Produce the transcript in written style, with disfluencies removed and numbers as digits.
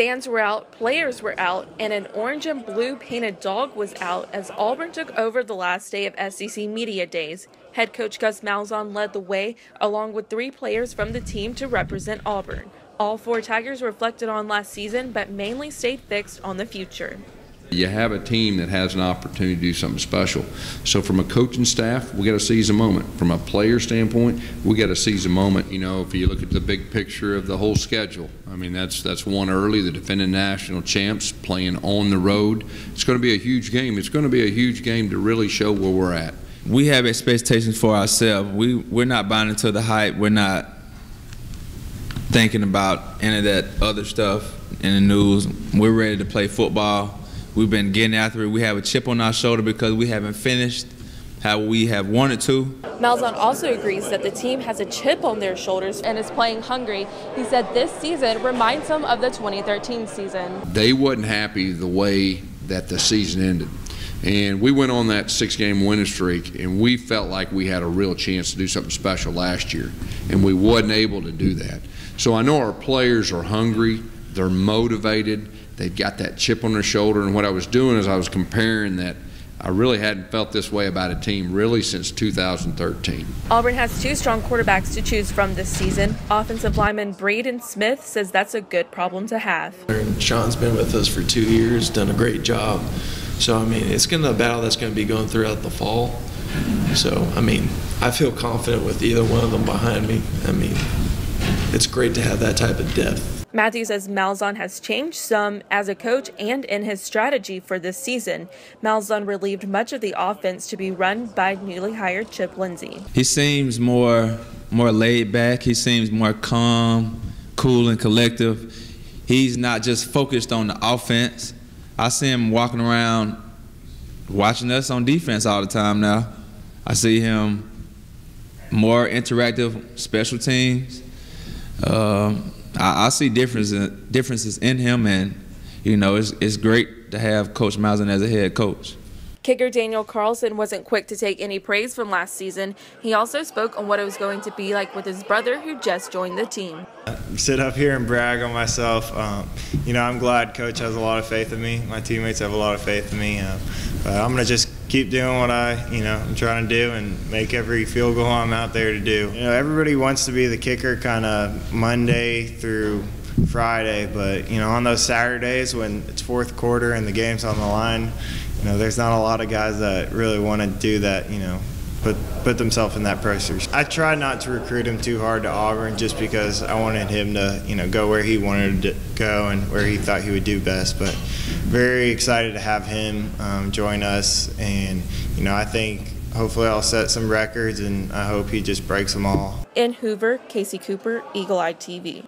Fans were out, players were out, and an orange and blue painted dog was out as Auburn took over the last day of SEC Media Days. Head coach Gus Malzahn led the way, along with 3 players from the team to represent Auburn. All 4 Tigers reflected on last season, but mainly stayed fixed on the future. You have a team that has an opportunity to do something special. So from a coaching staff, we got to seize a moment. From a player standpoint, we got to seize a moment. You know, if you look at the big picture of the whole schedule, I mean, that's one early, the defending national champs playing on the road. It's going to be a huge game. It's going to be a huge game to really show where we're at. We have expectations for ourselves. We're not buying into the hype. We're not thinking about any of that other stuff in the news. We're ready to play football. We've been getting after it. We have a chip on our shoulder because we haven't finished how we have wanted to. Malzahn also agrees that the team has a chip on their shoulders and is playing hungry. He said this season reminds him of the 2013 season. They wasn't happy the way that the season ended. And we went on that 6-game winning streak, and we felt like we had a real chance to do something special last year, and we wasn't able to do that. So I know our players are hungry, they're motivated, they've got that chip on their shoulder, and what I was doing is I was comparing that I really hadn't felt this way about a team really since 2013. Auburn has 2 strong quarterbacks to choose from this season. Offensive lineman Braden Smith says that's a good problem to have. Sean's been with us for 2 years, done a great job. So, I mean, it's going to be a battle that's going to be going throughout the fall. So, I mean, I feel confident with either one of them behind me. I mean, it's great to have that type of depth. Matthew says Malzahn has changed some as a coach and in his strategy for this season. Malzahn relieved much of the offense to be run by newly hired Chip Lindsey. He seems more laid back. He seems more calm, cool, and collective. He's not just focused on the offense. I see him walking around watching us on defense all the time now. I see him more interactive special teams. I see differences in him, and you know, it's great to have Coach Malzahn as a head coach. Kicker Daniel Carlson wasn't quick to take any praise from last season. He also spoke on what it was going to be like with his brother who just joined the team. Sit up here and brag on myself. You know, I'm glad Coach has a lot of faith in me. My teammates have a lot of faith in me. But I'm going to just keep doing what I'm trying to do and make every field goal I'm out there to do. You know, everybody wants to be the kicker kind of Monday through Friday, but, you know, on those Saturdays when it's fourth quarter and the game's on the line, you know, there's not a lot of guys that really want to do that, you know, put themselves in that pressure. I tried not to recruit him too hard to Auburn just because I wanted him to, you know, go where he wanted to go and where he thought he would do best. But very excited to have him join us, and, you know, I think hopefully I'll set some records, and I hope he just breaks them all. In Hoover, Casey Cooper, Eagle Eye TV.